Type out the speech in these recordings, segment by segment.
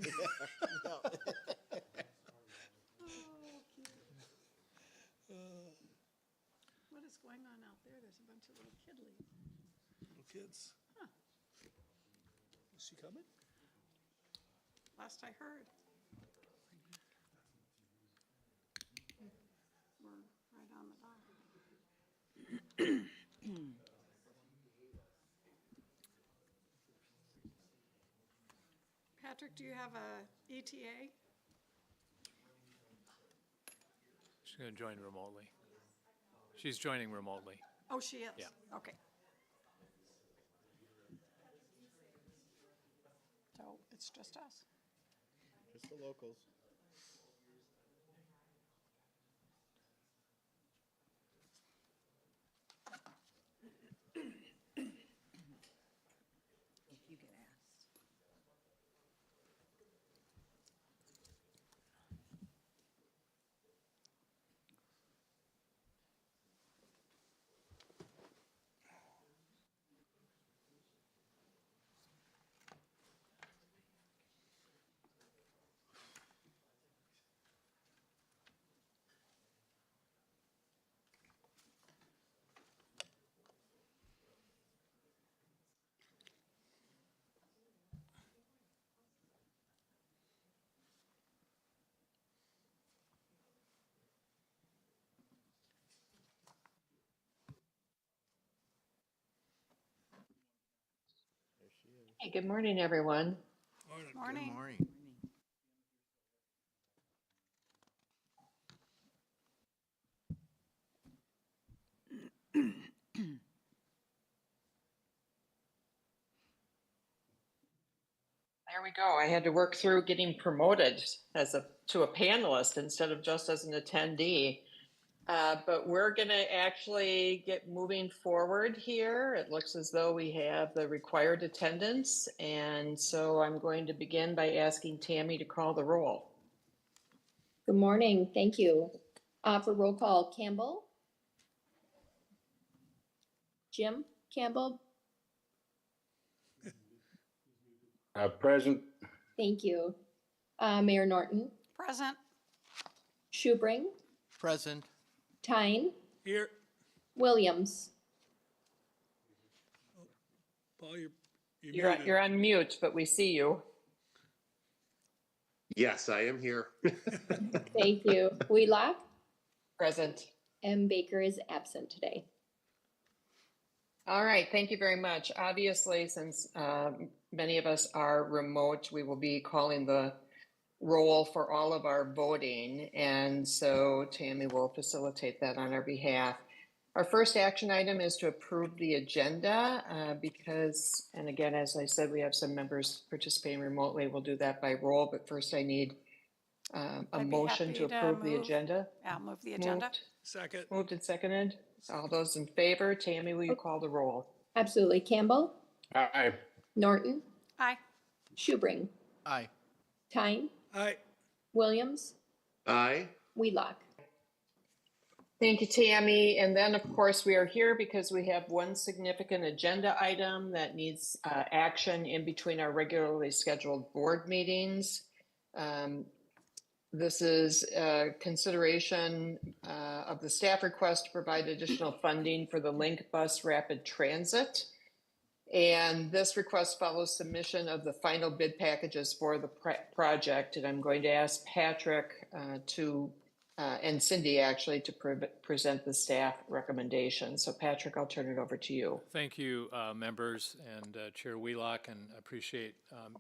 What is going on out there? There's a bunch of little kiddies. Little kids. Huh. Is she coming? Last I heard. We're right on the dot. Patrick, do you have a ETA? She's going to join remotely. She's joining remotely. Oh, she is? Yeah. Okay. So it's just us. Just the locals. If you get asked. There she is. Hey, good morning, everyone. Morning. Good morning. There we go. I had to work through getting promoted to a panelist instead of just as an attendee. But we're going to actually get moving forward here. It looks as though we have the required attendance. And so I'm going to begin by asking Tammy to call the roll. Good morning, thank you. For roll call, Campbell? Jim Campbell, Present. thank you. Mayor Norton, Present. Schubring, Present. Tyne, Here. Williams. Paul, you're You're, muted. you're on mute, but we see you. Yes, I am here. Thank you. Wheelock, Present. and Baker is absent today. All right, thank you very much. Obviously, since many of us are remote, we will be calling the roll for all of our voting. And so Tammy will facilitate that on our behalf. Our first action item is to approve the agenda because, and again, as I said, we have some members participating remotely. We'll do that by roll, but first I need a I'd be motion happy to to approve the move. agenda. Yeah, move the agenda. Second. Moved and seconded. All those in favor, Tammy, will you call the roll? Absolutely. Campbell, Aye. Norton, Aye. Schubring, Aye. Tyne, Aye. Williams, Aye. Wheelock. Thank you, Tammy. And then, of course, we are here because we have one significant agenda item that needs action in between our regularly scheduled board meetings. This is consideration of the staff request to provide additional funding for the Link Bus Rapid Transit. And this request follows submission of the final bid packages for the project. And I'm going to ask Patrick and Cindy actually to present the staff recommendation. So Patrick, I'll turn it over to you. Thank you, members and Chair Wheelock, and appreciate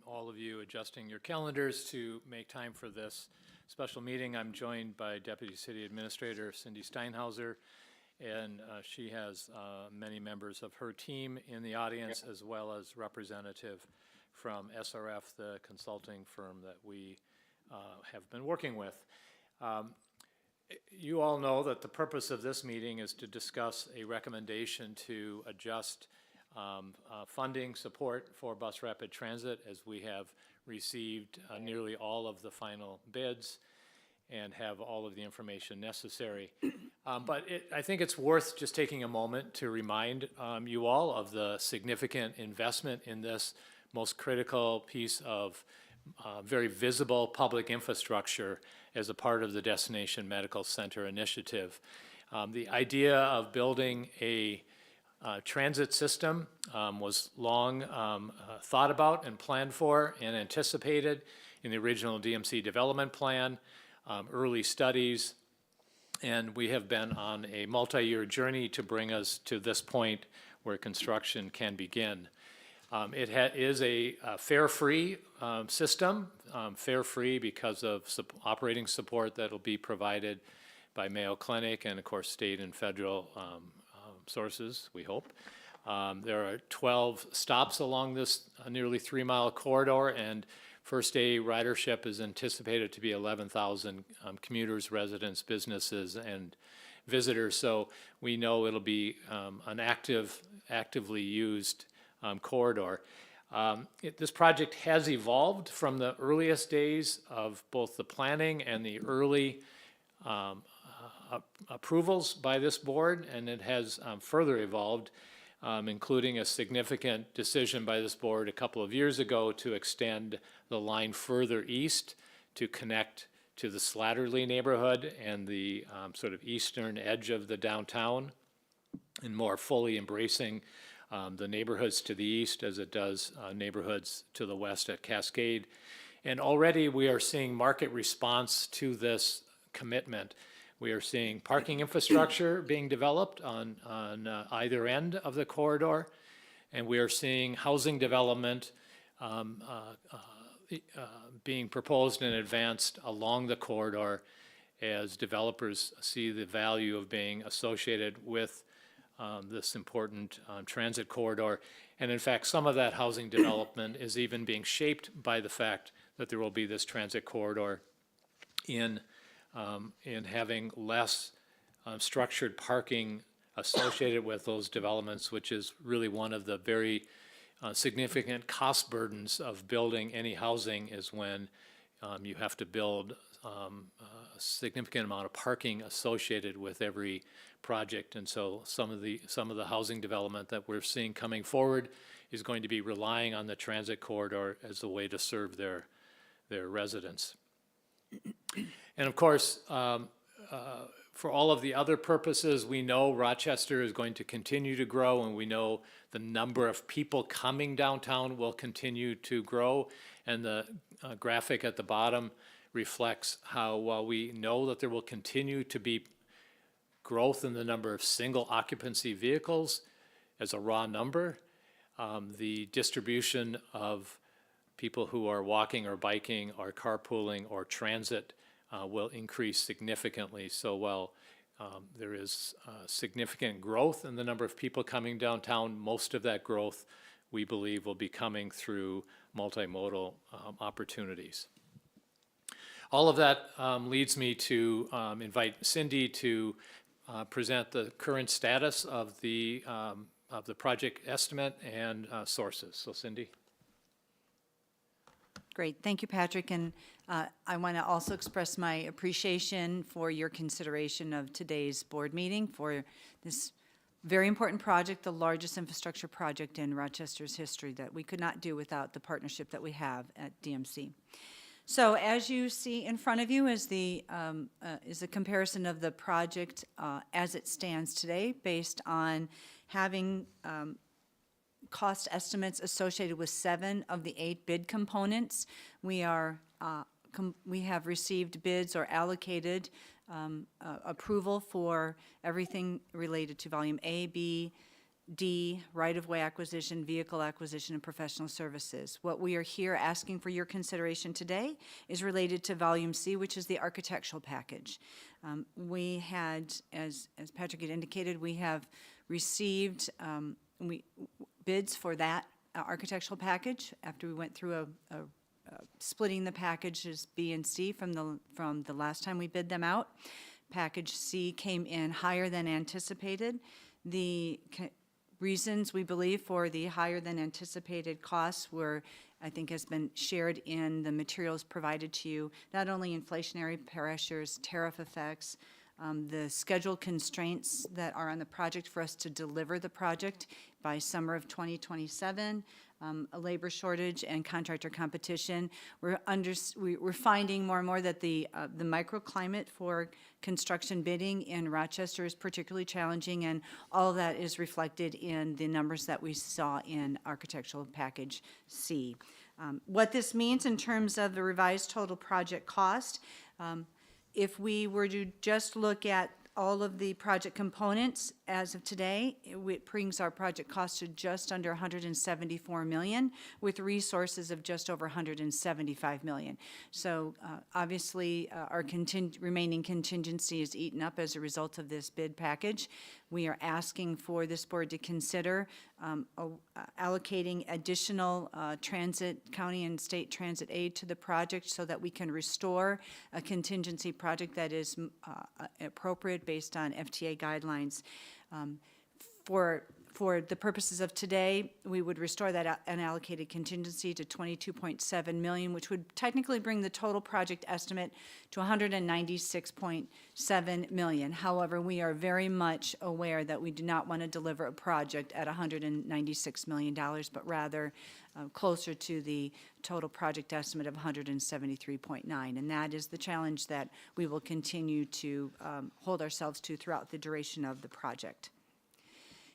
all of you adjusting your calendars to make time for this special meeting. I'm joined by Deputy City Administrator Cindy Steinhauser, and she has many members of her team in the audience, as well as representative from SRF, the consulting firm that we have been working with. You all know that the purpose of this meeting is to discuss a recommendation to adjust funding support for bus rapid transit, as we have received nearly all of the final bids and have all of the information necessary. But I think it's worth just taking a moment to remind you all of the significant investment in this most critical piece of very visible public infrastructure as a part of the Destination Medical Center initiative. The idea of building a transit system was long thought about and planned for and anticipated in the original DMC development plan, early studies, and we have been on a multi-year journey to bring us to this point where construction can begin. It is a fare-free system, fare-free because of operating support that will be provided by Mayo Clinic and, of course, state and federal sources, we hope. There are 12 stops along this nearly 3-mile corridor, and first-day ridership is anticipated to be 11,000 commuters, residents, businesses, and visitors. So we know it'll be an actively used corridor. This project has evolved from the earliest days of both the planning and the early approvals by this board, and it has further evolved, including a significant decision by this board a couple of years ago to extend the line further east to connect to the Slatterly neighborhood and the sort of eastern edge of the downtown, and more fully embracing the neighborhoods to the east as it does neighborhoods to the west at Cascade. And already we are seeing market response to this commitment. We are seeing parking infrastructure being developed on either end of the corridor, and we are seeing housing development being proposed and advanced along the corridor as developers see the value of being associated with this important transit corridor. And in fact, some of that housing development is even being shaped by the fact that there will be this transit corridor in having less structured parking associated with those developments, which is really one of the very significant cost burdens of building any housing, is when you have to build a significant amount of parking associated with every project. And so some of the housing development that we're seeing coming forward is going to be relying on the transit corridor as a way to serve their residents. And of course, for all of the other purposes, we know Rochester is going to continue to grow, and we know the number of people coming downtown will continue to grow. And the graphic at the bottom reflects how, while we know that there will continue to be growth in the number of single occupancy vehicles as a raw number, the distribution of people who are walking or biking or carpooling or transit will increase significantly. So while there is significant growth in the number of people coming downtown, most of that growth, we believe, will be coming through multimodal opportunities. All of that leads me to invite Cindy to present the current status of the project estimate and sources. So Cindy. Great, thank you, Patrick, and I want to also express my appreciation for your consideration of today's board meeting for this very important project, the largest infrastructure project in Rochester's history that we could not do without the partnership that we have at DMC. So as you see in front of you is a comparison of the project as it stands today based on having cost estimates associated with 7 of the 8 bid components. We have received bids or allocated approval for everything related to volume A, B, D, right-of-way acquisition, vehicle acquisition, and professional services. What we are here asking for your consideration today is related to volume C, which is the architectural package. We had, as Patrick had indicated, we have received bids for that architectural package after we went through a splitting the packages B and C from the last time we bid them out. Package C came in higher than anticipated. The reasons we believe for the higher than anticipated costs were, I think, has been shared in the materials provided to you, not only inflationary pressures, tariff effects, the schedule constraints that are on the project for us to deliver the project by summer of 2027, a labor shortage and contractor competition. We're finding more and more that the microclimate for construction bidding in Rochester is particularly challenging, and all of that is reflected in the numbers that we saw in Architectural Package C. What this means in terms of the revised total project cost, if we were to just look at all of the project components as of today, it brings our project cost to just under 174 million, with resources of just over 175 million. So obviously, our remaining contingency is eaten up as a result of this bid package. We are asking for this board to consider allocating additional transit, county and state transit aid to the project so that we can restore a contingency project that is appropriate based on FTA guidelines. For the purposes of today, we would restore that unallocated contingency to 22.7 million, which would technically bring the total project estimate to 196.7 million. However, we are very much aware that we do not want to deliver a project at $196 million, but rather closer to the total project estimate of 173.9. And that is the challenge that we will continue to hold ourselves to throughout the duration of the project.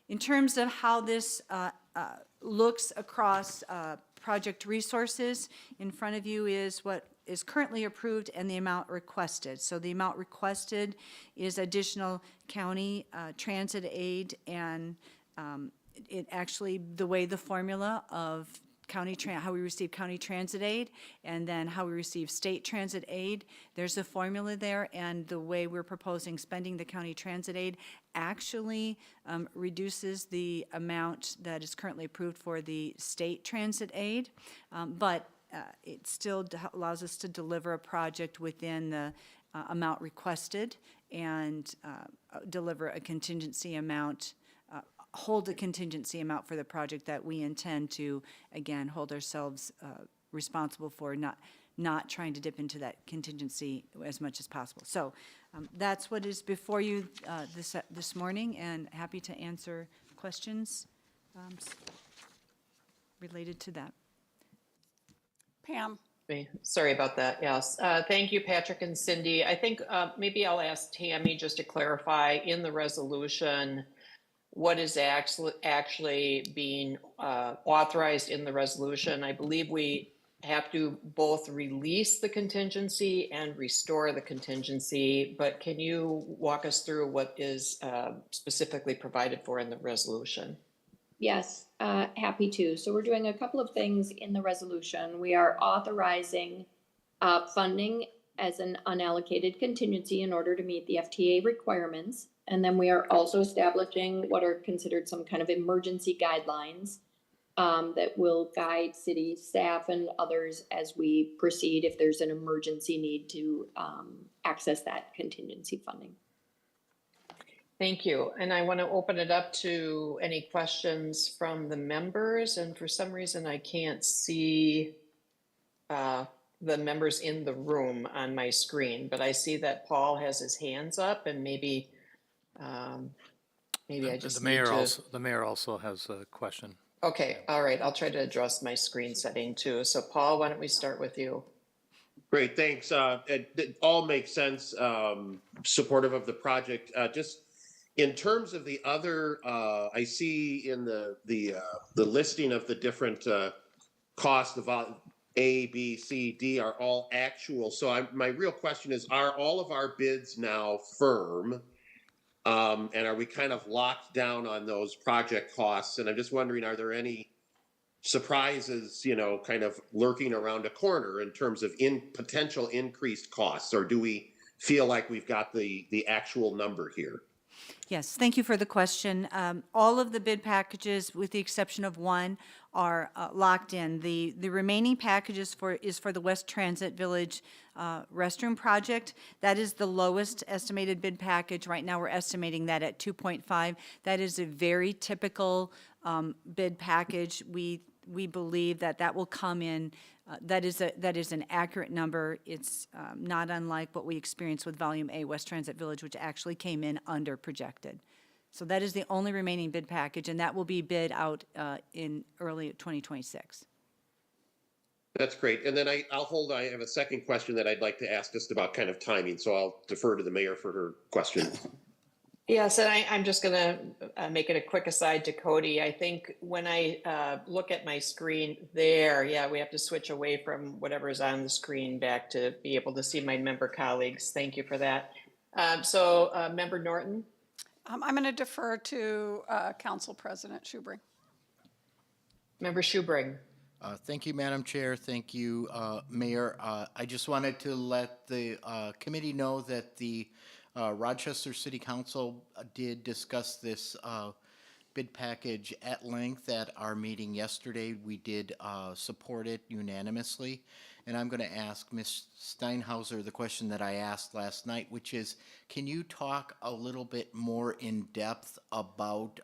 In terms of how this looks across project resources, in front of you is what is currently approved and the amount requested. So the amount requested is additional county transit aid, and it actually, the way the formula of how we receive county transit aid and then how we receive state transit aid, there's a formula there, and the way we're proposing spending the county transit aid actually reduces the amount that is currently approved for the state transit aid, but it still allows us to deliver a project within the amount requested and deliver a contingency amount, hold a contingency amount for the project that we intend to, again, hold ourselves responsible for not trying to dip into that contingency as much as possible. So that's what is before you this morning, and happy to answer questions related to that. Pam? Sorry about that, yes. Thank you, Patrick and Cindy. I think maybe I'll ask Tammy just to clarify in the resolution what is actually being authorized in the resolution. I believe we have to both release the contingency and restore the contingency, but can you walk us through what is specifically provided for in the resolution? Yes, happy to. So we're doing a couple of things in the resolution. We are authorizing funding as an unallocated contingency in order to meet the FTA requirements. And then we are also establishing what are considered some kind of emergency guidelines that will guide city staff and others as we proceed if there's an emergency need to access that contingency funding. Thank you. And I want to open it up to any questions from the members. And for some reason, I can't see the members in the room on my screen, but I see that Paul has his hands up, and maybe I just need to... The mayor also has a question. Okay, all right. I'll try to adjust my screen setting too. So Paul, why don't we start with you? Great, thanks. It all makes sense, supportive of the project. Just in terms of the other, I see in the listing of the different costs, the A, B, C, D are all actual. So my real question is, are all of our bids now firm? And are we kind of locked down on those project costs? And I'm just wondering, are there any surprises, kind of lurking around a corner in terms of potential increased costs? Or do we feel like we've got the actual number here? Yes, thank you for the question. All of the bid packages, with the exception of one, are locked in. The remaining packages is for the West Transit Village restroom project. That is the lowest estimated bid package. Right now, we're estimating that at 2.5. That is a very typical bid package. We we believe that that will come in, that is an accurate number. It's not unlike what we experienced with Volume A, West Transit Village, which actually came in under projected. So that is the only remaining bid package, and that will be bid out in early 2026. That's great. And then I have a second question that I'd like to ask just about kind of timing. So I'll defer to the mayor for her question. Yes, and I'm just going to make it a quick aside to Cody. I think when I look at my screen there, yeah, we have to switch away from whatever is on the screen back to be able to see my member colleagues. Thank you for that. Member Norton? I'm going to defer to Council President Schubring. Member Schubring? Thank you, Madam Chair. Thank you, Mayor. I just wanted to let the committee know that the Rochester City Council did discuss this bid package at length at our meeting yesterday. We did support it unanimously. And I'm going to ask Ms. Steinhauser the question that I asked last night, which is, can you talk a little bit more in depth about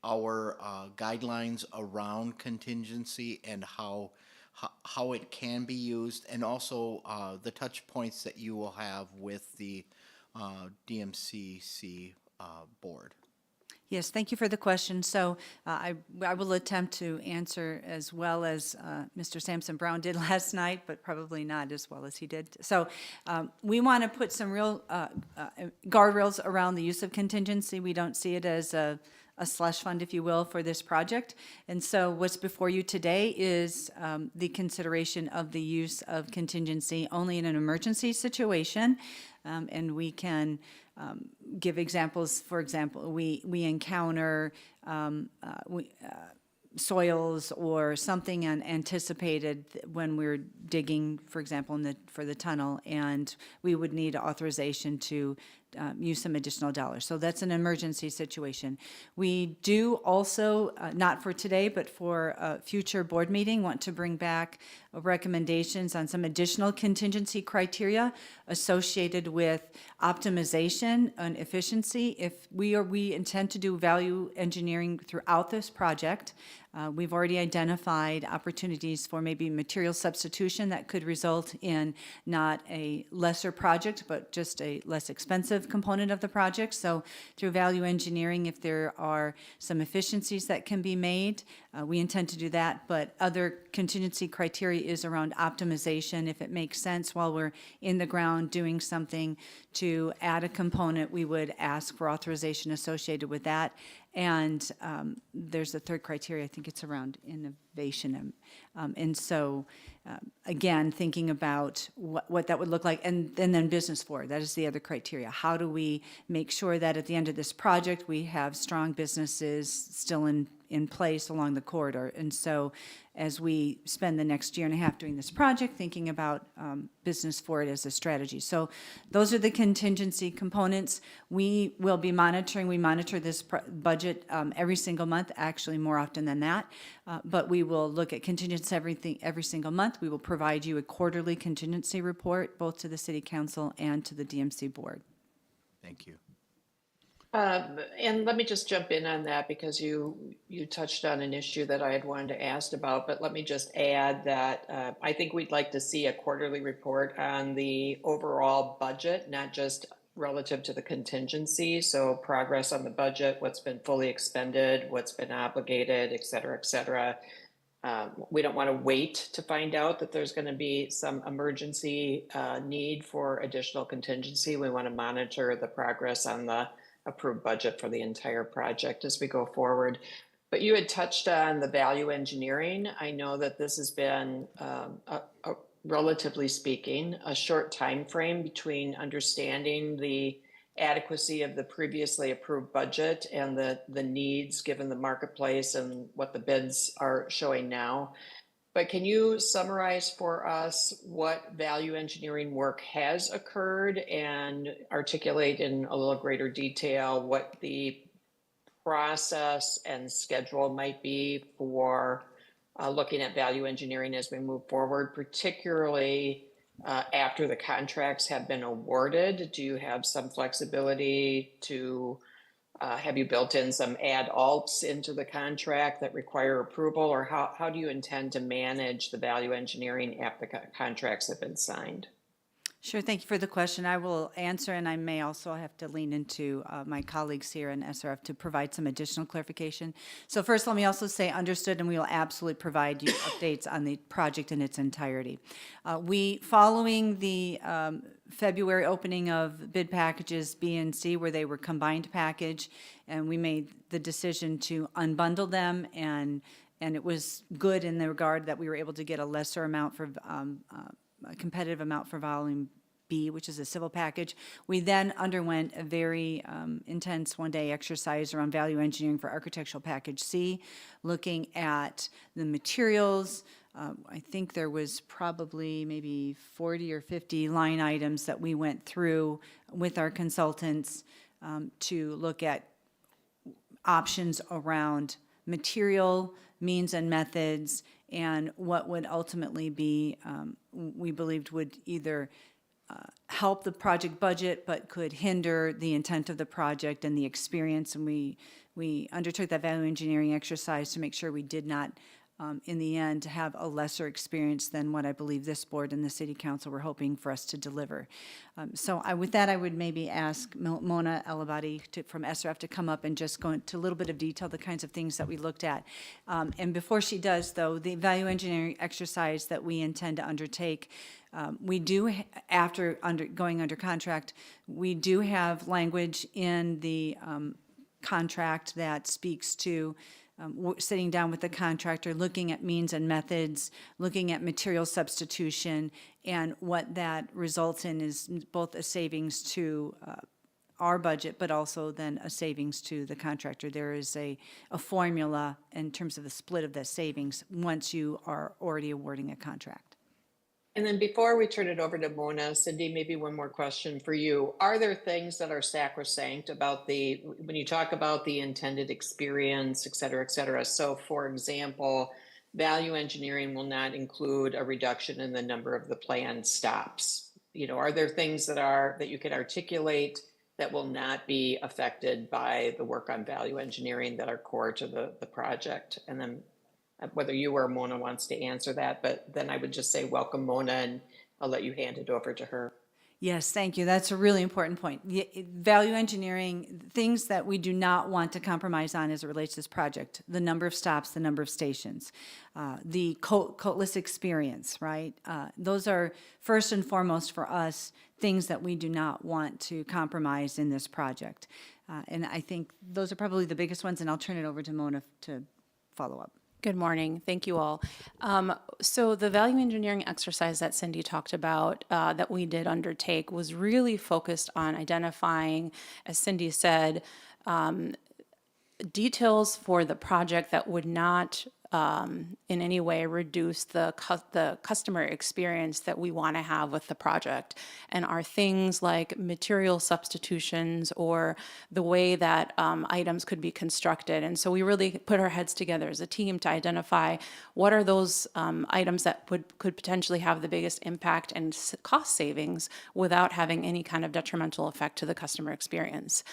our guidelines around contingency and how it can be used, and also the touch points that you will have with the DMCC board? Yes, thank you for the question. So I will attempt to answer as well as Mr. Sampson Brown did last night, but probably not as well as he did. So we want to put some real guardrails around the use of contingency. We don't see it as a slush fund, if you will, for this project. And so what's before you today is the consideration of the use of contingency only in an emergency situation. And we can give examples. For example, we encounter soils or something unanticipated when we're digging, for example, for the tunnel, and we would need authorization to use some additional dollars. So that's an emergency situation. We do also, not for today, but for a future board meeting, want to bring back recommendations on some additional contingency criteria associated with optimization and efficiency. If we intend to do value engineering throughout this project, we've already identified opportunities for maybe material substitution that could result in not a lesser project, but just a less expensive component of the project. So through value engineering, if there are some efficiencies that can be made, we intend to do that. But other contingency criteria is around optimization. If it makes sense while we're in the ground doing something to add a component, we would ask for authorization associated with that. And there's a third criteria, I think it's around innovation. And so, again, thinking about what that would look like, and then business forward, that is the other criteria. How do we make sure that at the end of this project, we have strong businesses still in place along the corridor? And so as we spend the next year and a half doing this project, thinking about business forward as a strategy. So those are the contingency components. We will be monitoring. We monitor this budget every single month, actually more often than that. But we will look at contingency every single month. We will provide you a quarterly contingency report, both to the City Council and to the DMC board. Thank you. And let me just jump in on that, because you touched on an issue that I had wanted to ask about, but let me just add that I think we'd like to see a quarterly report on the overall budget, not just relative to the contingency. So progress on the budget, what's been fully expended, what's been obligated, et cetera, et cetera. We don't want to wait to find out that there's going to be some emergency need for additional contingency. We want to monitor the progress on the approved budget for the entire project as we go forward. But you had touched on the value engineering. I know that this has been, relatively speaking, a short time frame between understanding the adequacy of the previously approved budget and the needs given the marketplace and what the bids are showing now. But can you summarize for us what value engineering work has occurred and articulate in a little greater detail what the process and schedule might be for looking at value engineering as we move forward, particularly after the contracts have been awarded? Do you have some flexibility to Have you built in some ad alts into the contract that require approval, or how do you intend to manage the value engineering after the contracts have been signed? Sure, thank you for the question. I will answer, and I may also have to lean into my colleagues here in SRF to provide some additional clarification. So first, let me also say understood, and we will absolutely provide you updates on the project in its entirety. Following the February opening of bid packages B and C, where they were combined package, and we made the decision to unbundle them, and it was good in the regard that we were able to get a lesser amount for a competitive amount for volume B, which is a civil package. We then underwent a very intense one-day exercise around value engineering for architectural package C, looking at the materials. I think there was probably maybe 40 or 50 line items that we went through with our consultants to look at options around material, means and methods, and what would ultimately be, we believed would either help the project budget, but could hinder the intent of the project and the experience. And we undertook that value engineering exercise to make sure we did not, in the end, have a lesser experience than what I believe this board and the city council were hoping for us to deliver. With that, I would maybe ask Mona Elabadi from SRF to come up and just go into a little bit of detail, the kinds of things that we looked at. And before she does, though, the value engineering exercise that we intend to undertake, we do, after going under contract, we do have language in the contract that speaks to sitting down with the contractor, looking at means and methods, looking at material substitution, and what that results in is both a savings to our budget, but also then a savings to the contractor. There is a formula in terms of the split of the savings once you are already awarding a contract. And then before we turn it over to Mona, Cindy, maybe one more question for you. Are there things that are sacrosanct about when you talk about the intended experience, et cetera, et cetera? So for example, value engineering will not include a reduction in the number of the planned stops. Are there things that you can articulate that will not be affected by the work on value engineering that are core to the project? And then whether you or Mona wants to answer that, but then I would just say welcome, Mona, and I'll let you hand it over to her. Yes, thank you. That's a really important point. Value engineering, things that we do not want to compromise on as it relates to this project: the number of stops, the number of stations, the coatless experience, right? Those are first and foremost for us things that we do not want to compromise in this project. And I think those are probably the biggest ones, and I'll turn it over to Mona to follow up. Good morning. Thank you all. So the value engineering exercise that Cindy talked about that we did undertake was really focused on identifying, as Cindy said, details for the project that would not in any way reduce the customer experience that we want to have with the project, and are things like material substitutions or the way that items could be constructed. And so we really put our heads together as a team to identify what are those items that could potentially have the biggest impact and cost savings without having any kind of detrimental effect to the customer experience.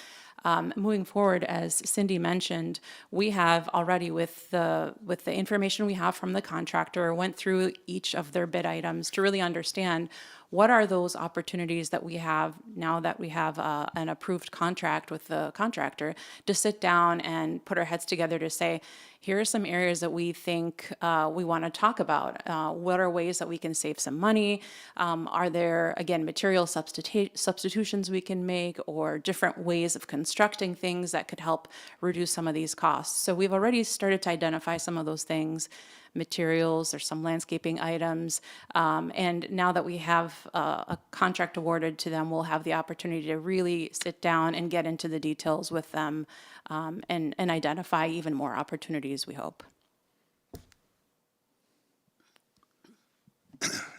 Moving forward, as Cindy mentioned, we have already, with the information we have from the contractor, went through each of their bid items to really understand what are those opportunities that we have now that we have an approved contract with the contractor, to sit down and put our heads together to say, here are some areas that we think we want to talk about. What are ways that we can save some money? Are there, again, material substitutions we can make, or different ways of constructing things that could help reduce some of these costs? So we've already started to identify some of those things. Materials, there's some landscaping items, and now that we have a contract awarded to them, we'll have the opportunity to really sit down and get into the details with them, and identify even more opportunities, we hope.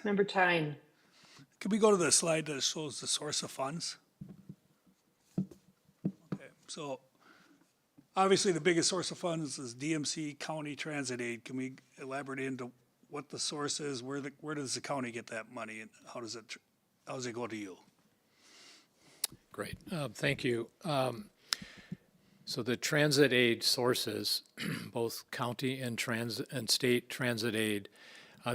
Member Tyne. Can we go to the slide that shows the source of funds? Okay, so obviously the biggest source of funds is DMC County Transit Aid. Can we elaborate into what the source is? Where does the county get that money, and how does it go to you? Great. Thank you. So the transit aid sources, both county and state transit aid,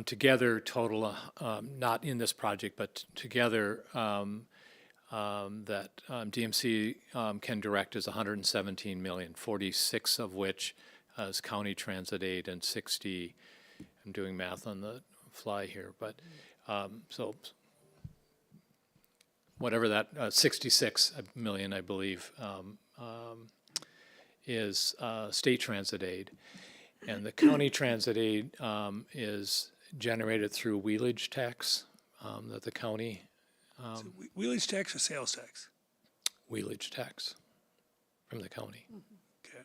together total, not in this project, but together, that DMC can direct is 117 million, 46 of which is county transit aid and 60, I'm doing math on the fly here, but so whatever that, 66 million, I believe, is state transit aid. And the county transit aid is generated through wheelage tax that the county, Wheelage tax or sales tax? wheelage tax from the county. Okay.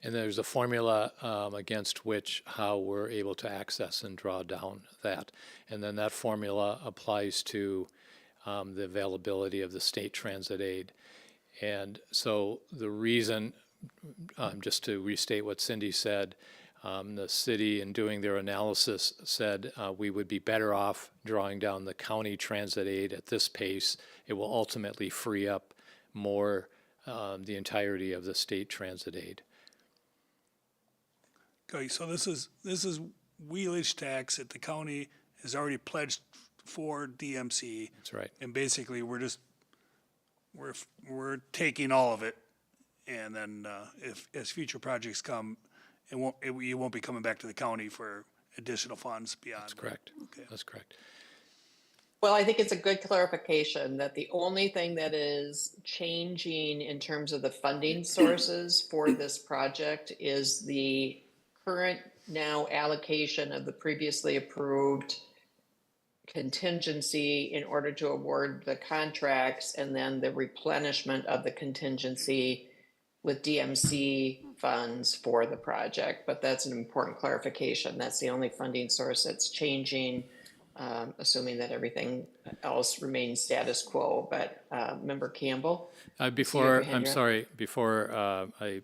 And there's a formula against which how we're able to access and draw down that. And then that formula applies to the availability of the state transit aid. And so the reason, just to restate what Cindy said, the city, in doing their analysis, said we would be better off drawing down the county transit aid at this pace. It will ultimately free up more, the entirety of the state transit aid. Okay, so this is wheelage tax that the county has already pledged for DMC. That's right. And basically, we're taking all of it, and then if as future projects come, you won't be coming back to the county for additional funds beyond. That's correct. Okay. That's correct. Well, I think it's a good clarification that the only thing that is changing in terms of the funding sources for this project is the current now allocation of the previously approved contingency in order to award the contracts, and then the replenishment of the contingency with DMC funds for the project. But that's an important clarification. That's the only funding source that's changing, assuming that everything else remains status quo. But Member Campbell? Before I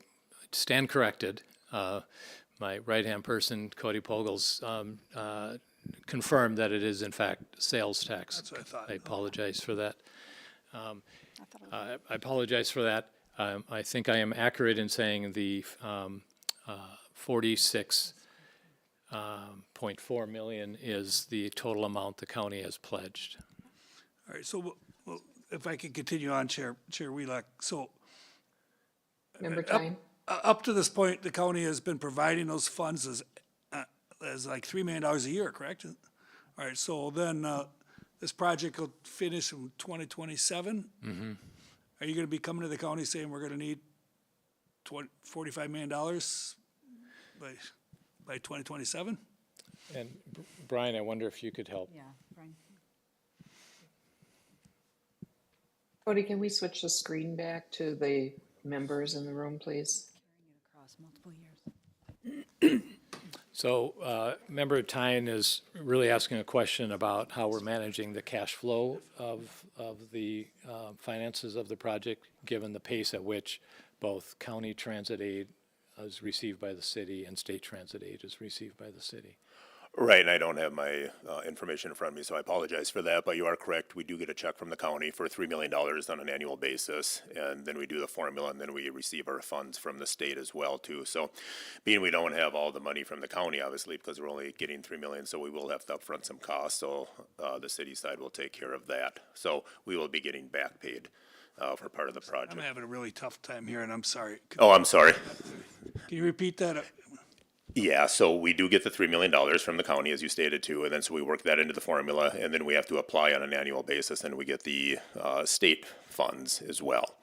stand corrected, my right-hand person, Cody Pogels, confirmed that it is in fact sales tax. That's what I thought. I apologize for that. I apologize for that. I think I am accurate in saying the 46.4 million is the total amount the county has pledged. All right, so well, if I could continue on, Chair Wheelock. So Member Time? up to this point, the county has been providing those funds as like $3 million a year, correct? All right, so then this project will finish in 2027? Mm-hmm. Are you going to be coming to the county saying we're going to need $45 million by 2027? And Brian, I wonder if you could help. Yeah, Brian. Cody, can we switch the screen back to the members in the room, please? Across multiple years. So Member Tyne is really asking a question about how we're managing the cash flow of the finances of the project, given the pace at which both county transit aid is received by the city and state transit aid is received by the city. Right, and I don't have my information in front of me, so I apologize for that, but you are correct. We do get a check from the county for $3 million on an annual basis, and then we do the formula, and then we receive our funds from the state as well, too. So being we don't have all the money from the county, obviously, because we're only getting $3 million, so we will have to upfront some costs, so the city side will take care of that. So we will be getting back paid for part of the project. I'm having a really tough time here, and I'm sorry. Oh, I'm sorry. Can you repeat that? Yeah, so we do get the $3 million from the county, as you stated too, and then so we work that into the formula, and then we have to apply on an annual basis, and we get the state funds as well.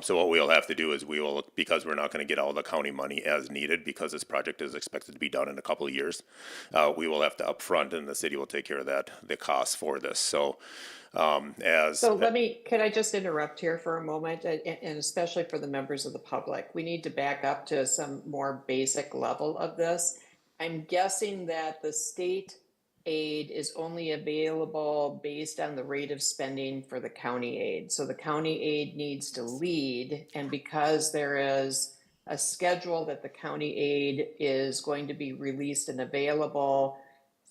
So what we'll have to do is we will, because we're not going to get all the county money as needed, because this project is expected to be done in a couple of years, we will have to upfront, and the city will take care of that, the costs for this. So Can I just interrupt here for a moment, and especially for the members of the public, we need to back up to some more basic level of this. I'm guessing that the state aid is only available based on the rate of spending for the county aid. So the county aid needs to lead, and because there is a schedule that the county aid is going to be released and available,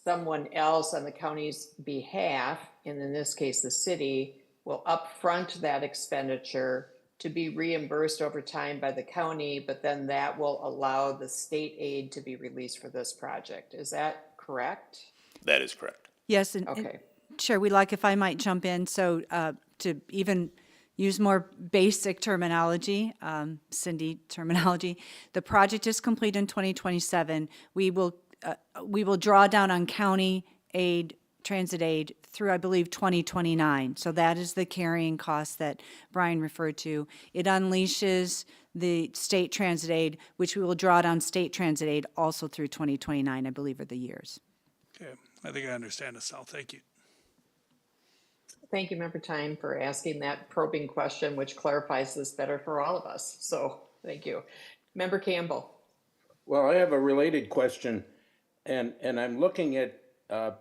someone else on the county's behalf, and in this case the city, will upfront that expenditure to be reimbursed over time by the county, but then that will allow the state aid to be released for this project. Is that correct? That is correct. Yes, and Okay. Chair Wheelock, if I might jump in, so to even use more basic terminology, Cindy terminology, the project is complete in 2027. We will draw down on county aid, transit aid through, I believe, 2029. So that is the carrying cost that Brian referred to. It unleashes the state transit aid, which we will draw down state transit aid also through 2029, I believe, are the years. Okay, I think I understand this now. Thank you. Thank you, Member Time, for asking that probing question, which clarifies this better for all of us. So thank you. Member Campbell. Well, I have a related question, and I'm looking at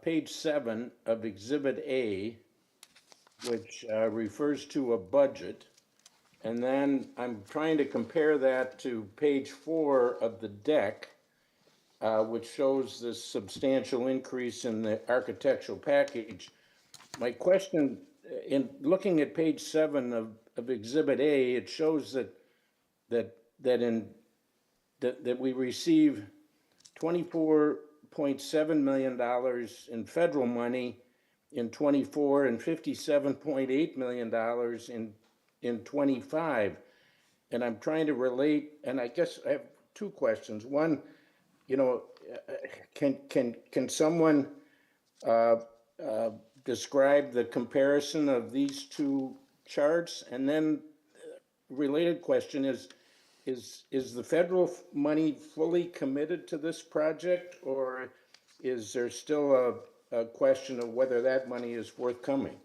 page 7 of Exhibit A, which refers to a budget, and then I'm trying to compare that to page 4 of the deck, which shows this substantial increase in the architectural package. My question, in looking at page 7 of Exhibit A, it shows that we receive $24.7 million in federal money in 24 and $57.8 million in 25. And I'm trying to relate, and I guess I have two questions. One, can someone describe the comparison of these two charts? And then related question is the federal money fully committed to this project, or is there still a question of whether that money is forthcoming?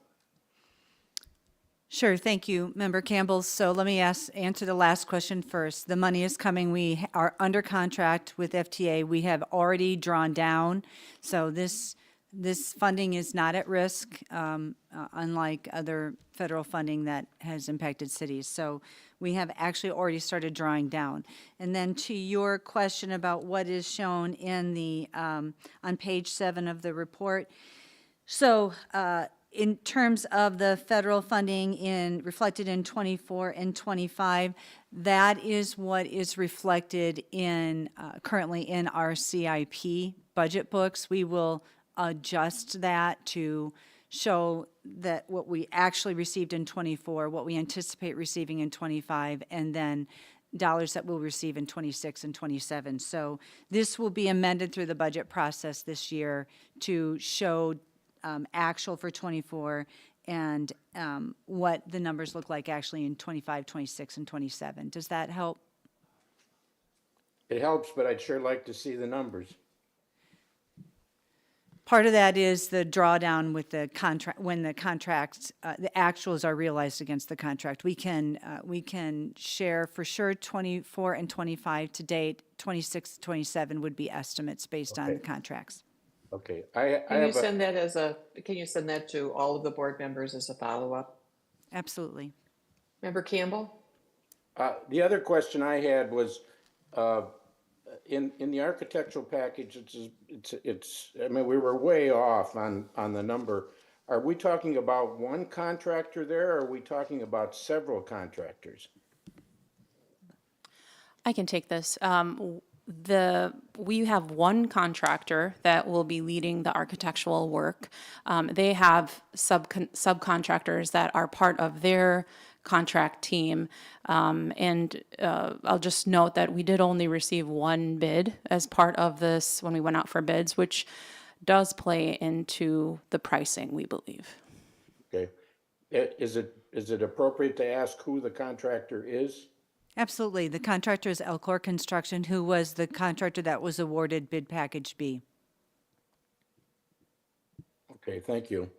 Sure, thank you, Member Campbell. So let me answer the last question first. The money is coming. We are under contract with FTA. We have already drawn down. So this funding is not at risk, unlike other federal funding that has impacted cities. So we have actually already started drawing down. And then to your question about what is shown in the on page 7 of the report. So in terms of the federal funding reflected in 24 and 25, that is what is reflected in currently in our CIP budget books. We will adjust that to show that what we actually received in 24, what we anticipate receiving in 25, and then dollars that we'll receive in 26 and 27. So this will be amended through the budget process this year to show actual for 24 and what the numbers look like actually in 25, 26, and 27. Does that help? It helps, but I'd sure like to see the numbers. Part of that is the drawdown with the contract, when the contracts, the actuals are realized against the contract. We can share for sure 24 and 25 to date. 26, 27 would be estimates based on the contracts. Okay. Can you send that to all of the board members as a follow-up? Absolutely. Member Campbell? The other question I had was, in the architectural package, I mean, we were way off on the number. Are we talking about one contractor there, or are we talking about several contractors? I can take this. We have one contractor that will be leading the architectural work. They have subcontractors that are part of their contract team. And I'll just note that we did only receive one bid as part of this when we went out for bids, which does play into the pricing, we believe. Okay. Is it appropriate to ask who the contractor is? Absolutely. The contractor is Elcor Construction, who was the contractor that was awarded bid package B. Okay, thank you.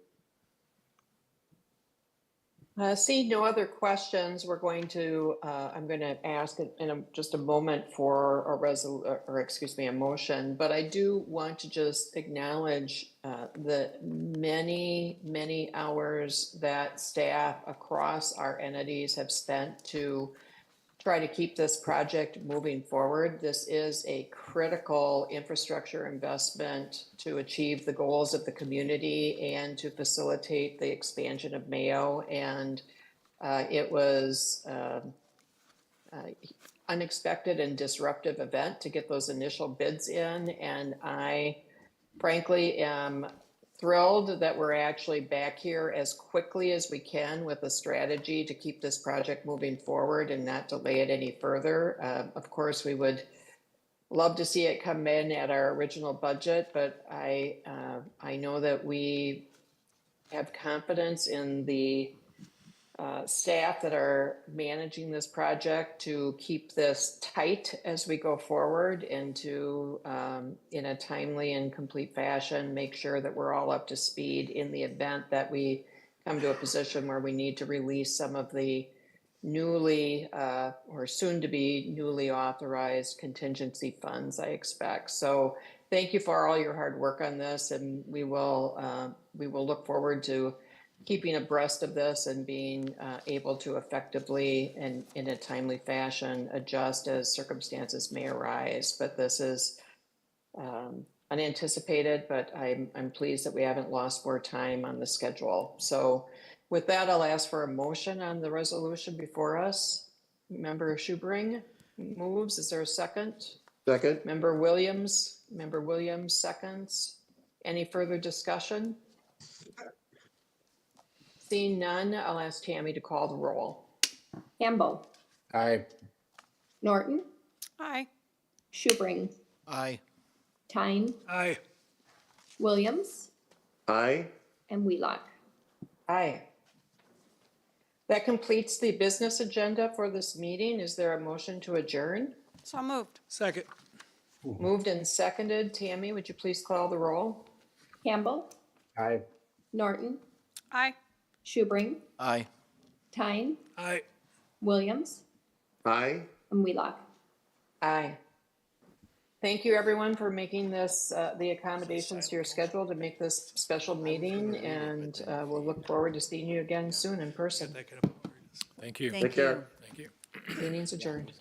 See no other questions. I'm going to ask in just a moment for a motion, but I do want to just acknowledge the many, many hours that staff across our entities have spent to try to keep this project moving forward. This is a critical infrastructure investment to achieve the goals of the community and to facilitate the expansion of Mayo. And It was unexpected and disruptive event to get those initial bids in, and I frankly am thrilled that we're actually back here as quickly as we can with a strategy to keep this project moving forward and not delay it any further. Of course, we would love to see it come in at our original budget, but I know that we have confidence in the staff that are managing this project to keep this tight as we go forward and to, in a timely and complete fashion, make sure that we're all up to speed in the event that we come to a position where we need to release some of the newly or soon to be newly authorized contingency funds, I expect. So thank you for all your hard work on this, and we will look forward to keeping abreast of this and being able to effectively and in a timely fashion adjust as circumstances may arise. But this is unanticipated, but I'm pleased that we haven't lost more time on the schedule. So with that, I'll ask for a motion on the resolution before us. Member Schubring moves. Is there a second? Second. Member Williams seconds. Any further discussion? Seeing none, I'll ask Tammy to call the roll. Campbell, Aye. Norton, Aye. Schubring, Aye. Tyne, Aye. Williams, Aye. and Wheelock. Aye. That completes the business agenda for this meeting. Is there a motion to adjourn? So moved. Second. Moved and seconded. Tammy, would you please call the roll? Campbell, Aye. Norton, Aye. Schubring, Aye. Tyne, Aye. Williams, Aye. and Wheelock. Aye. Thank you, everyone, for making this, the accommodations to your schedule to make this special meeting, and we'll look forward to seeing you again soon in person. Thank you. Thank care. you. Thank you. Meeting's adjourned.